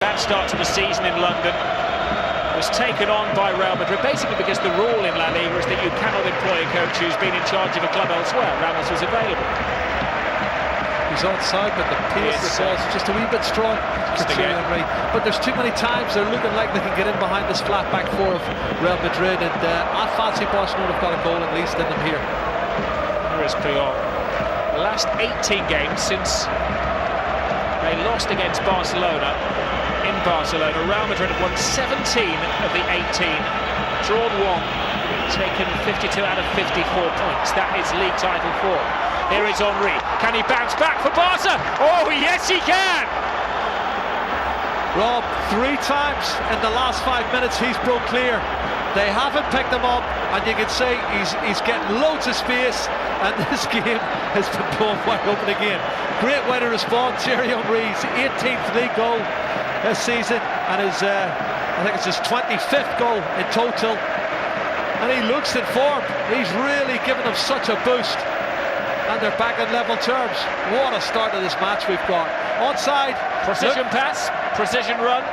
Bad start to the season in London. Was taken on by Real Madrid, basically because the rule in La Liga is that you cannot employ a coach who's been in charge of a club elsewhere. Ramos was available. He's onside, but the pace of the ball is just a wee bit strong. But there's too many times they're looking like they can get in behind this flat back four of Real Madrid, and I fancy Barcelona have got a goal at least in them here. Here is Puyol. The last 18 games since they lost against Barcelona. In Barcelona, Real Madrid have won 17 of the 18, drawn 1, taken 52 out of 54 points. That is league title form. Here is Henry. Can he bounce back for Barca? Oh, yes, he can! Rob, 3 times in the last 5 minutes he's broke clear. They haven't picked him up, and you can see he's getting loads of space, and this game has been blown wide open again. Great way to respond, Thierry Henry's 18th league goal this season, and his I think it's his 25th goal in total, and he looks in form. He's really given them such a boost, and they're back on level terms. What a start to this match we've got. Onside, precision pass, precision run,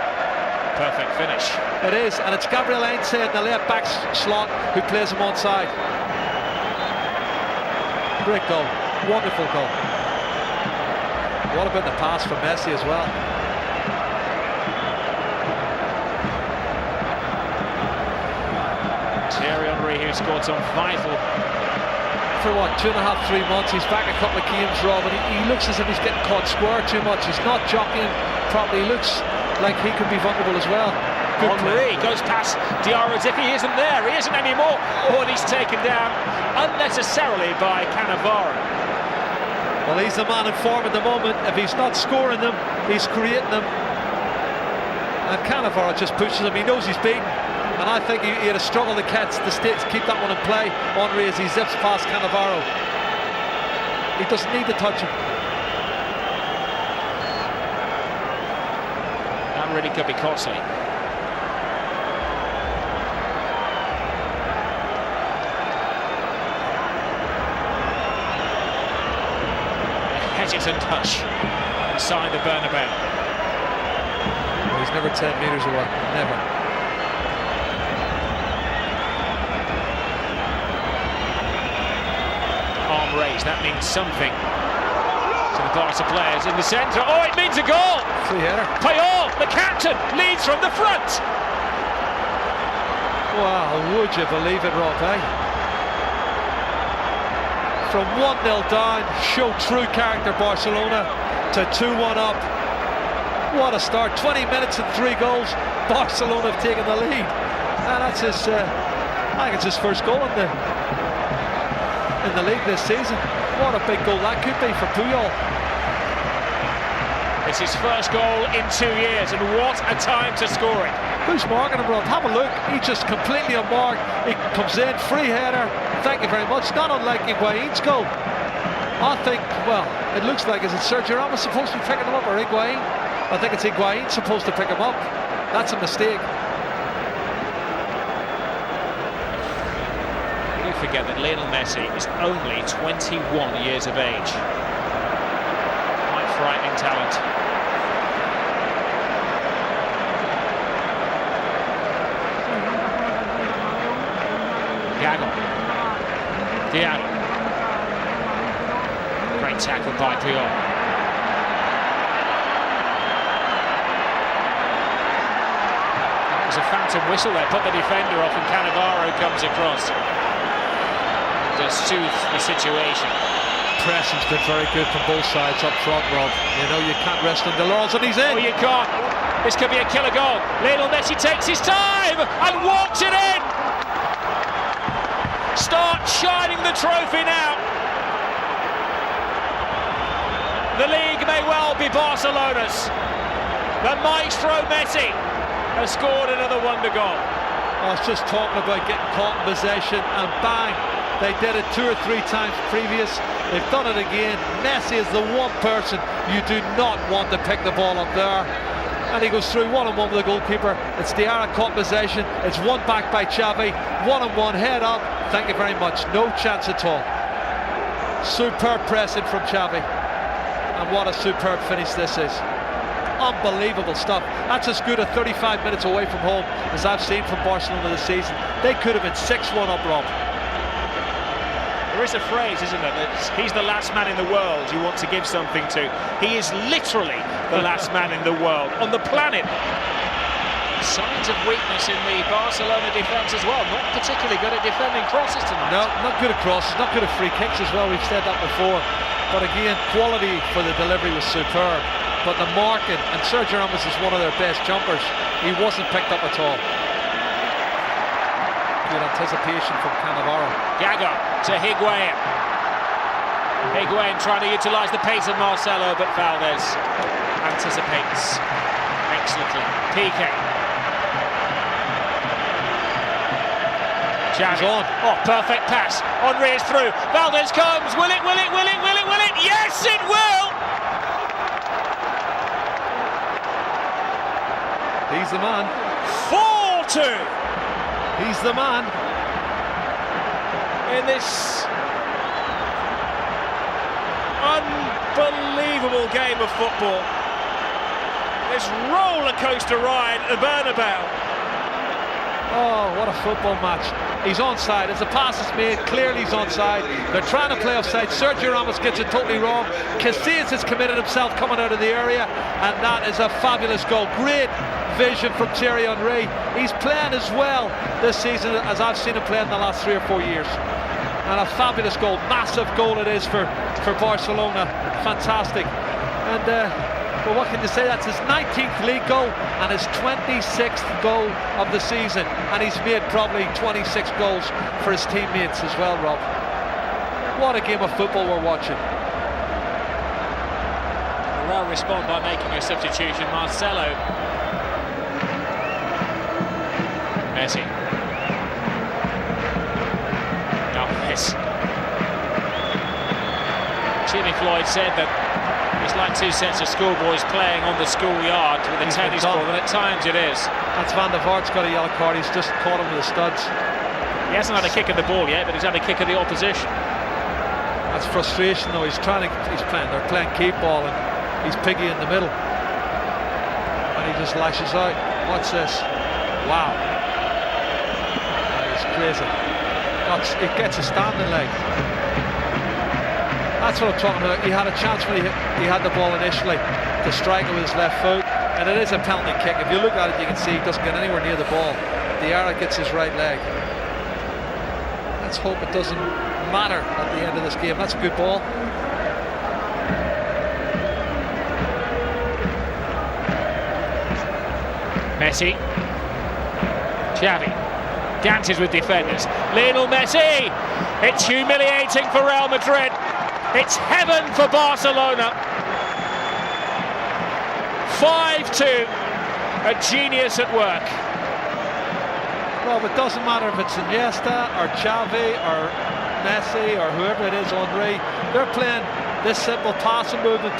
perfect finish. It is, and it's Gabriel Heinze in the left back slot who plays him onside. Great goal, wonderful goal. What about the pass from Messi as well? Thierry Henry, who scored some vital. For what, 2.5, 3 months, he's back a couple of games, Rob, and he looks as if he's getting caught square too much. He's not jockeying properly. He looks like he could be vulnerable as well. Henry goes past Diarra as if he isn't there. He isn't anymore. Oh, and he's taken down unnecessarily by Cannavaro. Well, he's the man in form at the moment. If he's not scoring them, he's creating them. And Cannavaro just pushes him. He knows he's beaten. And I think he had a struggle to keep that one in play. Henry as he zips past Cannavaro. He doesn't need to touch him. That really could be costly. A hesitant touch inside the Bernabeu. Well, he's never 10 metres away, never. Arm raised, that means something to the Barca players in the centre. Oh, it means a goal! Free header. Puyol, the captain, leads from the front. Wow, would you believe it, Rob, eh? From 1-0 down, show true character Barcelona, to 2-1 up. What a start, 20 minutes and 3 goals. Barcelona have taken the lead. And that's his, I think it's his first goal in the league this season. What a big goal that could be for Puyol. It's his first goal in 2 years, and what a time to score it. Who's marking him, Rob? Have a look. He's just completely unmarked. He comes in, free header. Thank you very much. Not unlike Higuain's goal. I think, well, it looks like, is it Sergio Ramos supposed to be picking him up, or Higuain? I think it's Higuain supposed to pick him up. That's a mistake. Forget that Lionel Messi is only 21 years of age. Quite frightening talent. Diarra. Great tackle by Puyol. That was a phantom whistle there, put the defender off, and Cannavaro comes across to soothe the situation. Pressing's been very good from both sides up front, Rob. You know, you can't rest on the laurels, and he's in. Oh, you can't. This could be a killer goal. Lionel Messi takes his time and walks it in. Start shining the trophy now. The league may well be Barcelona's. The maestro Messi has scored another wonder goal. I was just talking about getting caught in possession, and bang, they did it 2 or 3 times previous. They've done it again. Messi is the one person you do not want to pick the ball up there. And he goes through one-on-one with the goalkeeper. It's Diarra caught possession. It's won back by Xavi. One-on-one, head up. Thank you very much. No chance at all. Superb pressing from Xavi. And what a superb finish this is. Unbelievable stuff. That's as good a 35 minutes away from home as I've seen from Barcelona this season. They could have been 6-1 up, Rob. There is a phrase, isn't there, that he's the last man in the world you want to give something to. He is literally the last man in the world, on the planet. Signs of weakness in the Barcelona defence as well. Not particularly good at defending crosses tonight. No, not good at crosses, not good at free kicks as well. We've said that before. But again, quality for the delivery was superb. But the marking, and Sergio Ramos is one of their best jumpers, he wasn't picked up at all. Good anticipation from Cannavaro. Gaga to Higuain. Higuain trying to utilise the pace of Marcelo, but Valdez anticipates excellently. Piqué. Xavi. On. Oh, perfect pass. Henry is through. Valdez comes. Will it? Will it? Will it? Will it? Will it? Yes, it will! He's the man. 4-2 He's the man. in this unbelievable game of football. This roller coaster ride at the Bernabeu. Oh, what a football match. He's onside. As the pass is made, clearly he's onside. They're trying to play offside. Sergio Ramos gets it totally wrong. Casillas has committed himself coming out of the area, and that is a fabulous goal. Great vision from Thierry Henry. He's playing as well this season as I've seen him play in the last 3 or 4 years. And a fabulous goal. Massive goal it is for Barcelona. Fantastic. And well, what can you say? That's his 19th league goal and his 26th goal of the season, and he's made probably 26 goals for his teammates as well, Rob. What a game of football we're watching. Well, respond by making a substitution. Marcelo. Messi. Alves. Jimmy Floyd said that it's like two sets of schoolboys playing on the schoolyard with a tennis ball, and at times it is. That's Van der Vaart's got a yellow card. He's just caught him with the studs. He hasn't had a kick at the ball yet, but he's had a kick at the opposition. That's frustration though. They're playing keep ball, and he's piggy in the middle, and he just lashes out. What's this? Wow, he's crazy. It gets a standing leg. That's what I'm talking about. He had a chance when he had the ball initially to strike it with his left foot, and it is a penalty kick. If you look at it, you can see he doesn't get anywhere near the ball. Diarra gets his right leg. Let's hope it doesn't matter at the end of this game. That's a good ball. Messi. Xavi. Dances with defenders. Lionel Messi. It's humiliating for Real Madrid. It's heaven for Barcelona. 5-2. A genius at work. Well, it doesn't matter if it's Iniesta or Xavi or Messi or whoever it is, Henry. They're playing this simple pass and movement,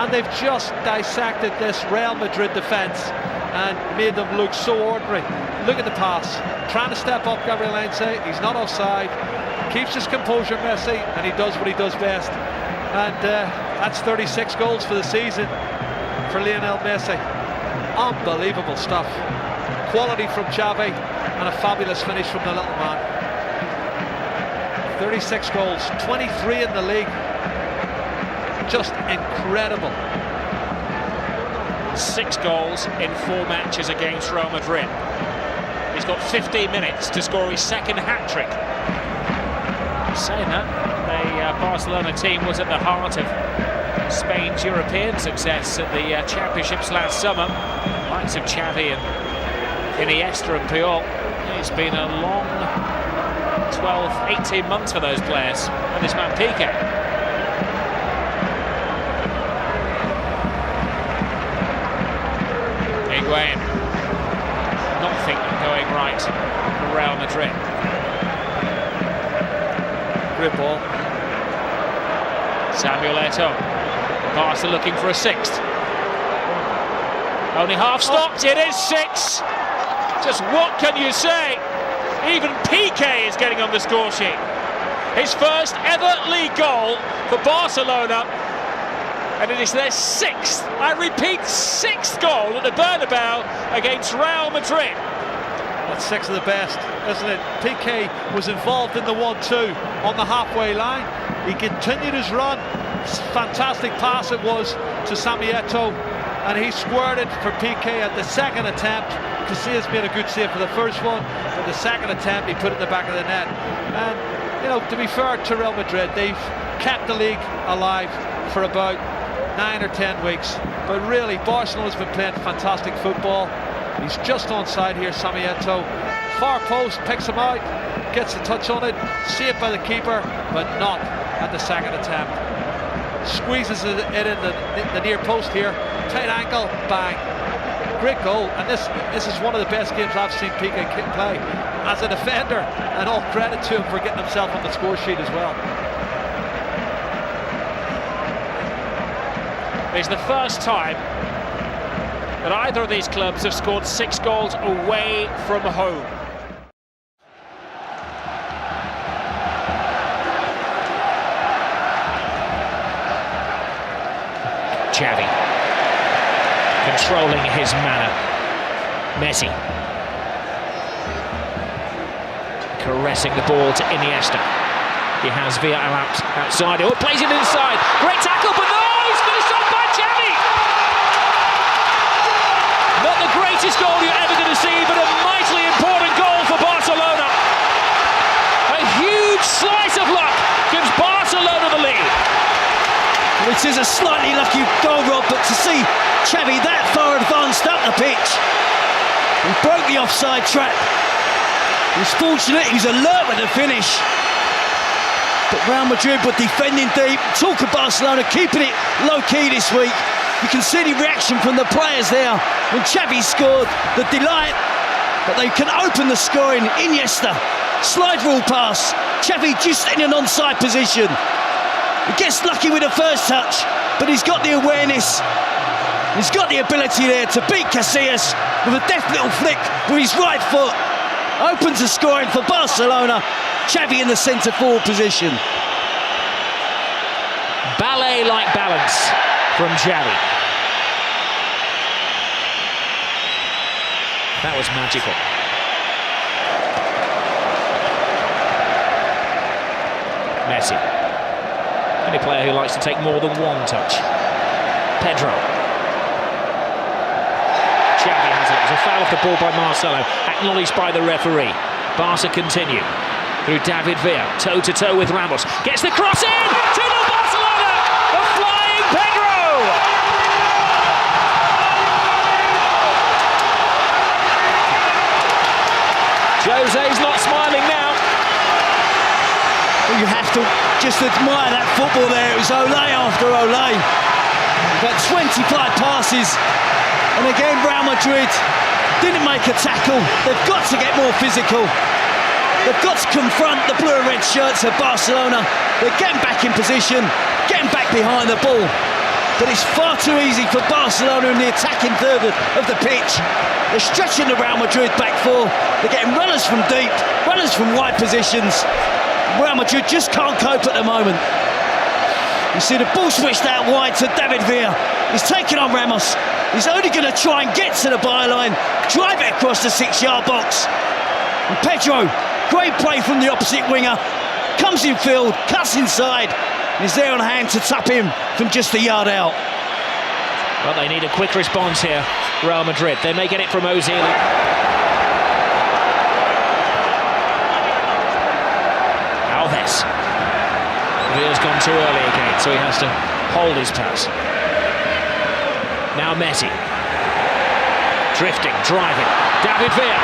and they've just dissected this Real Madrid defence and made them look so ordinary. Look at the pass. Trying to step up, Gabriel Heinze. He's not offside. Keeps his composure, Messi, and he does what he does best. And that's 36 goals for the season for Lionel Messi. Unbelievable stuff. Quality from Xavi and a fabulous finish from the little man. 36 goals, 23 in the league. Just incredible. 6 goals in 4 matches against Real Madrid. He's got 15 minutes to score his second hat-trick. Saying that, the Barcelona team was at the heart of Spain's European success at the Championships last summer. Likes of Xavi and Iniesta and Puyol. It's been a long 12, 18 months for those players. And this man Piqué. Higuain. Nothing going right for Real Madrid. Great ball. Samuel Eto'o. Barca looking for a 6th. Only half stopped. It is 6. Just what can you say? Even Piqué is getting on the score sheet. His first ever league goal for Barcelona. And it is their sixth, I repeat, sixth goal at the Bernabeu against Real Madrid. That's six of the best, isn't it? PK was involved in the 1-2 on the halfway line. He continued his run. Fantastic pass it was to Sami Eto'o, and he squared it for PK at the second attempt. Casillas made a good save for the first one, but the second attempt he put it in the back of the net. And you know, to be fair to Real Madrid, they've kept the league alive for about 9 or 10 weeks. But really, Barcelona's been playing fantastic football. He's just onside here, Sami Eto'o. Far post, picks him out, gets a touch on it, saved by the keeper, but not at the second attempt. Squeezes it in the near post here, tight ankle, bang. Great goal, and this is one of the best games I've seen PK play as a defender, and all credit to him for getting himself on the score sheet as well. It's the first time that either of these clubs have scored 6 goals away from home. Xavi controlling his manner. Messi caressing the ball to Iniesta. He has Villa outside. Oh, plays it inside. Great tackle, but no, he's finished off by Xavi. Not the greatest goal you're ever going to see, but a mightily important goal for Barcelona. A huge slice of luck gives Barcelona the lead. It is a slightly lucky goal, Rob, but to see Xavi that far advanced up the pitch, he broke the offside trap. He was fortunate, he was alert with the finish. But Real Madrid were defending deep. Talk of Barcelona keeping it low-key this week. You can see the reaction from the players there when Xavi scored, the delight. But they can open the scoring. Iniesta, slide rule pass. Xavi just in an onside position. He gets lucky with the first touch, but he's got the awareness. He's got the ability there to beat Casillas with a deft little flick with his right foot. Opens the scoring for Barcelona. Xavi in the centre-forward position. Ballet-like balance from Xavi. That was magical. Messi. Any player who likes to take more than one touch. Pedro. Xavi has it. It was a foul off the ball by Marcelo, acknowledged by the referee. Barca continue through David Villa, toe-to-toe with Ramos. Gets the cross in! 2-0 Barcelona! A flying Pedro! Jose's not smiling now. You have to just admire that football there. It was Olé after Olé. About 25 passes. And again, Real Madrid didn't make a tackle. They've got to get more physical. They've got to confront the blue and red shirts of Barcelona. They're getting back in position, getting back behind the ball. But it's far too easy for Barcelona in the attacking third of the pitch. They're stretching the Real Madrid back four. They're getting runners from deep, runners from wide positions. Real Madrid just can't cope at the moment. You see the ball switched out wide to David Villa. He's taking on Ramos. He's only going to try and get to the byline, drive it across the 6-yard box. And Pedro, great play from the opposite winger, comes in field, cuts inside, and is there on hand to tap him from just a yard out. Well, they need a quick response here, Real Madrid. They may get it from Ozil. Alves. Villa's gone too early again, so he has to hold his pass. Now Messi. Drifting, driving. David Villa.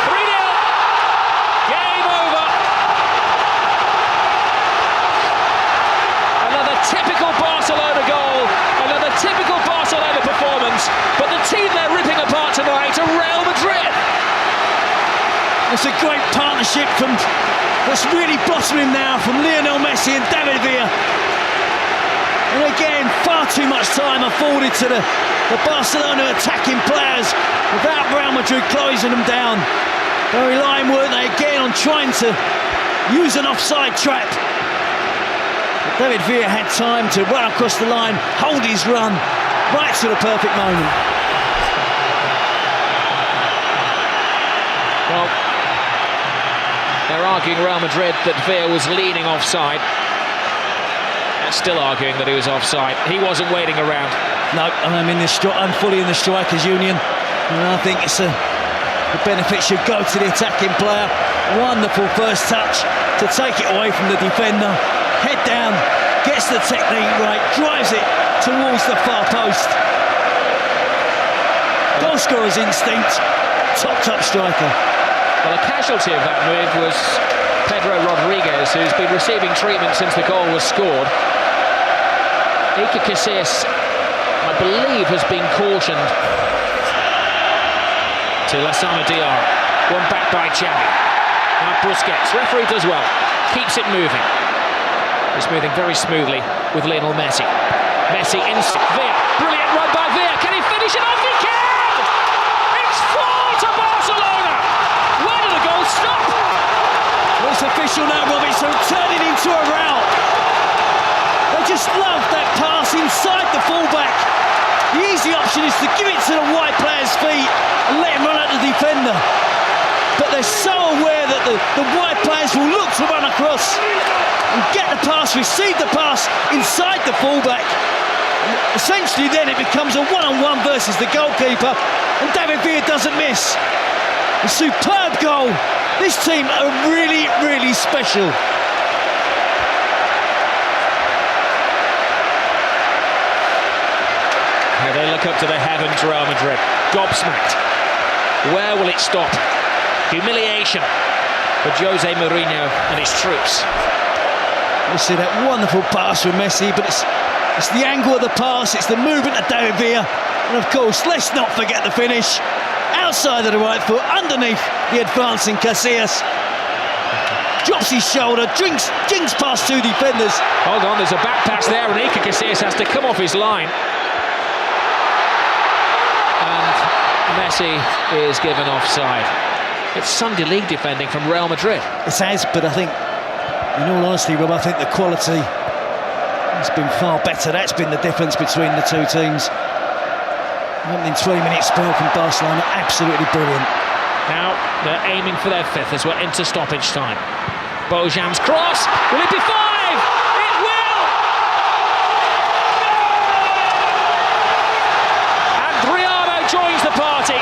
3-0. Game over. Another typical Barcelona goal. Another typical Barcelona performance. But the team they're ripping apart tonight are Real Madrid. It's a great partnership that's really blossoming now from Lionel Messi and David Villa. And again, far too much time afforded to the Barcelona attacking players without Real Madrid closing them down. They're relying, weren't they, again on trying to use an offside trap. But David Villa had time to run across the line, hold his run, right to the perfect moment. Well, they're arguing Real Madrid that Villa was leaning offside. They're still arguing that he was offside. He wasn't waiting around. No, I'm fully in the strikers' union, and I think the benefit should go to the attacking player. Wonderful first touch to take it away from the defender. Head down, gets the technique right, drives it towards the far post. Goal scorer's instinct, top striker. Well, a casualty of that move was Pedro Rodriguez, who's been receiving treatment since the goal was scored. Iker Casillas, I believe, has been cautioned. To Lassana Diarra, one back by Xavi. Now Busquets, referee does well, keeps it moving. It's moving very smoothly with Lionel Messi. Messi inside Villa, brilliant run by Villa. Can he finish it off? He can! It's 4 to Barcelona. Where did the goal stop? Well, it's official now, Robbie, so turning into a rout. They just love that pass inside the fullback. The easy option is to give it to the wide player's feet and let him run at the defender. But they're so aware that the wide players will look to run across and get the pass, receive the pass inside the fullback. And essentially then it becomes a one-on-one versus the goalkeeper, and David Villa doesn't miss. A superb goal. This team are really, really special. They look up to the heavens, Real Madrid. Gobsmacked. Where will it stop? Humiliation for Jose Mourinho and his troops. You see that wonderful pass from Messi, but it's the angle of the pass, it's the movement of David Villa, and of course, let's not forget the finish. Outside of the right foot, underneath the advancing Casillas. Drops his shoulder, jinks past two defenders. Hold on, there's a back pass there, and Iker Casillas has to come off his line. And Messi is given offside. It's Sunday League defending from Real Madrid. It has, but I think, in all honesty, Rob, I think the quality has been far better. That's been the difference between the two teams. Opening 20-minute spell from Barcelona, absolutely brilliant. Now they're aiming for their fifth as we're into stoppage time. Bojan's cross, will it be 5? It will! And Adriano joins the party.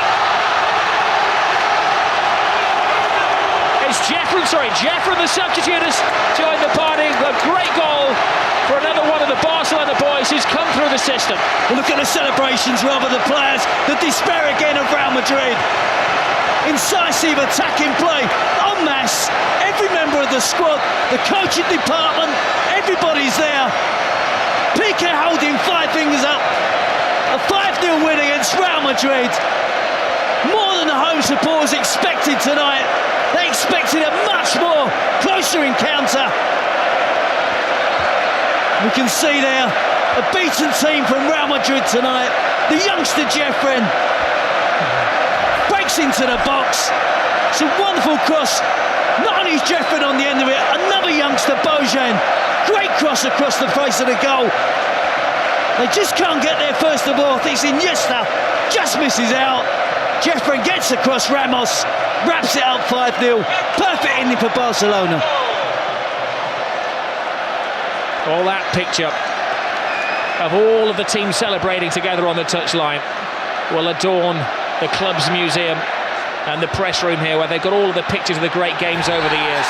It's Jeffrey, the substitute, has joined the party. A great goal for another one of the Barcelona boys who's come through the system. Well, look at the celebrations, rather the players, the despair again of Real Madrid. Incisive attacking play, en masse. Every member of the squad, the coaching department, everybody's there. Piqué holding 5 fingers up. A 5-0 win against Real Madrid. More than the home supporters expected tonight. They expected a much more closer encounter. We can see there a beaten team from Real Madrid tonight. The youngster Jeffrey breaks into the box. It's a wonderful cross. Not only is Jeffrey on the end of it, another youngster, Bojan. Great cross across the face of the goal. They just can't get there first of all. I think it's Iniesta just misses out. Jeffrey gets across Ramos, wraps it up 5-0. Perfect ending for Barcelona. All that picture of all of the teams celebrating together on the touchline will adorn the club's museum and the press room here, where they've got all of the pictures of the great games over the years.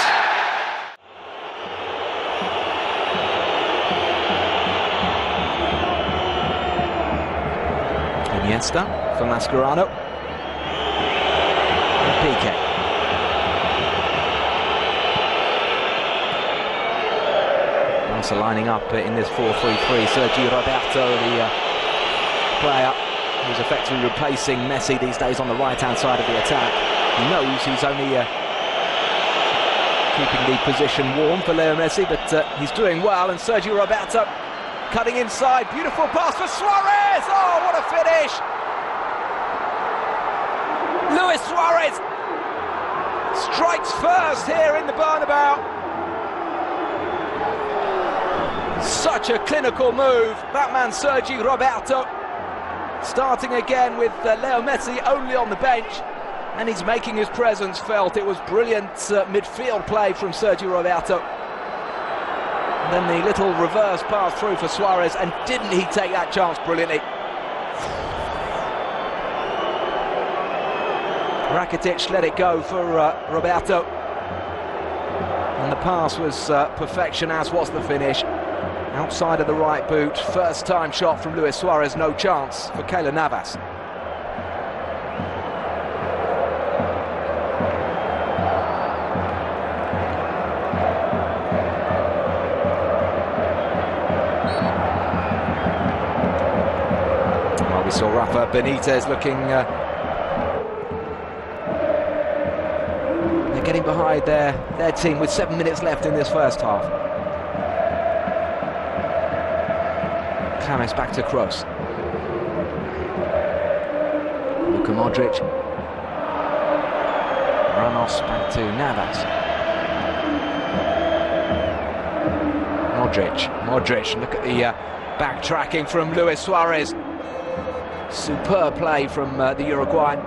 Iniesta for Mascherano. And Piqué. Barca lining up in this 4-3-3. Sergio Roberto, the player who's effectively replacing Messi these days on the right-hand side of the attack. He knows he's only keeping the position warm for Leo Messi, but he's doing well. And Sergio Roberto cutting inside. Beautiful pass for Suarez. Oh, what a finish! Luis Suarez strikes first here in the Bernabeu. Such a clinical move, that man Sergi Roberto, starting again with Leo Messi only on the bench, and he's making his presence felt. It was brilliant midfield play from Sergi Roberto. And then the little reverse pass through for Suarez, and didn't he take that chance brilliantly? Rakitic let it go for Roberto, and the pass was perfection, as was the finish. Outside of the right boot, first time shot from Luis Suarez, no chance for Keylor Navas. Well, we saw Rafa Benitez looking... they're getting behind their team with 7 minutes left in this first half. James back to Kroos. Luka Modric. Ramos back to Navas. Modric, look at the backtracking from Luis Suarez. Superb play from the Uruguayan.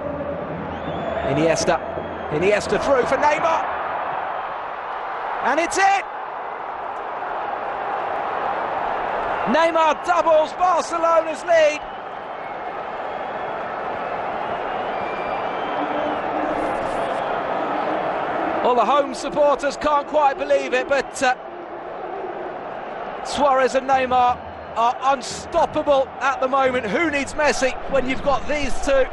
Iniesta through for Neymar. And it's it! Neymar doubles Barcelona's lead. Well, the home supporters can't quite believe it, but Suarez and Neymar are unstoppable at the moment. Who needs Messi when you've got these two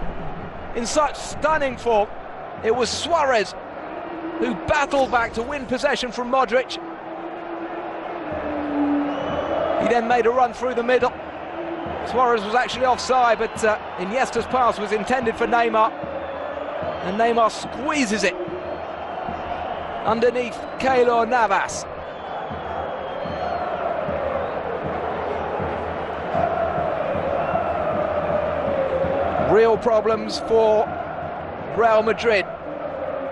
in such stunning form? It was Suarez who battled back to win possession from Modric. He then made a run through the middle. Suarez was actually offside, but Iniesta's pass was intended for Neymar. And Neymar squeezes it underneath Keylor Navas. Real problems for Real Madrid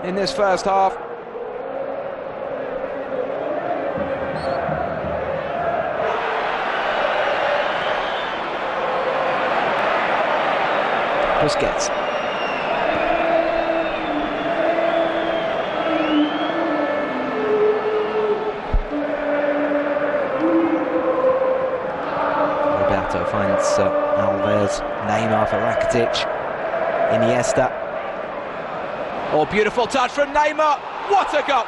in this first half. Busquets. Roberto finds Alves. Neymar for Rakitic. Iniesta. Oh, beautiful touch from Neymar. What a goal!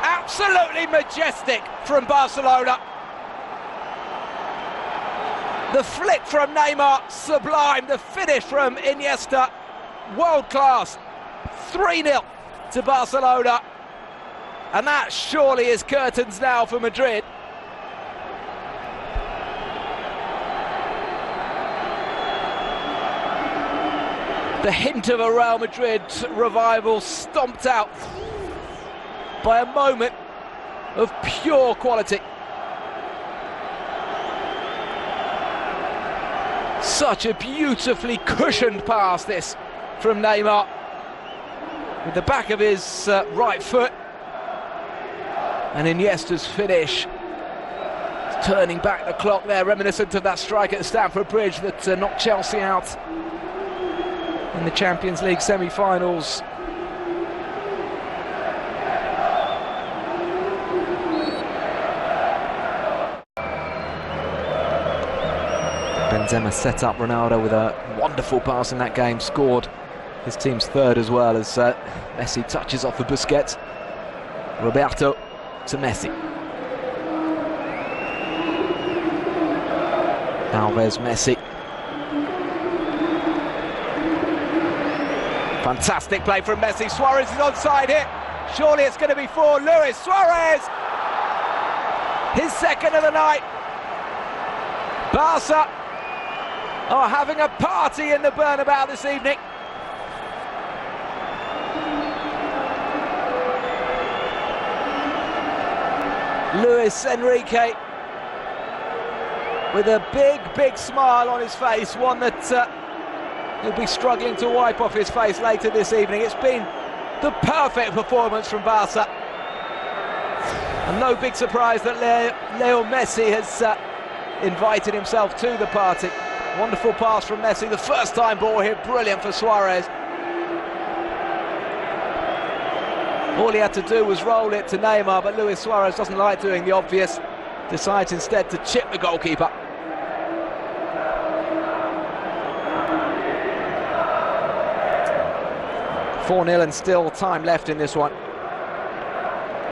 Absolutely majestic from Barcelona. The flick from Neymar, sublime. The finish from Iniesta, world class. 3-0 to Barcelona. And that surely is curtains now for Madrid. The hint of a Real Madrid revival stomped out by a moment of pure quality. Such a beautifully cushioned pass, this, from Neymar, with the back of his right foot. And Iniesta's finish, turning back the clock there, reminiscent of that strike at Stamford Bridge that knocked Chelsea out in the Champions League semi-finals. Benzema set up Ronaldo with a wonderful pass in that game, scored his team's third as well, as Messi touches off for Busquets. Roberto to Messi. Alves, Messi. Fantastic play from Messi. Suarez is onside here. Surely it's going to be for Luis Suarez. His second of the night. Barca are having a party in the Bernabeu this evening. Luis Enrique with a big smile on his face, one that he'll be struggling to wipe off his face later this evening. It's been the perfect performance from Barca. And no big surprise that Leo Messi has invited himself to the party. Wonderful pass from Messi, the first time ball here, brilliant for Suarez. All he had to do was roll it to Neymar, but Luis Suarez doesn't like doing the obvious, decides instead to chip the goalkeeper. Four 4-0 and still time left in this one.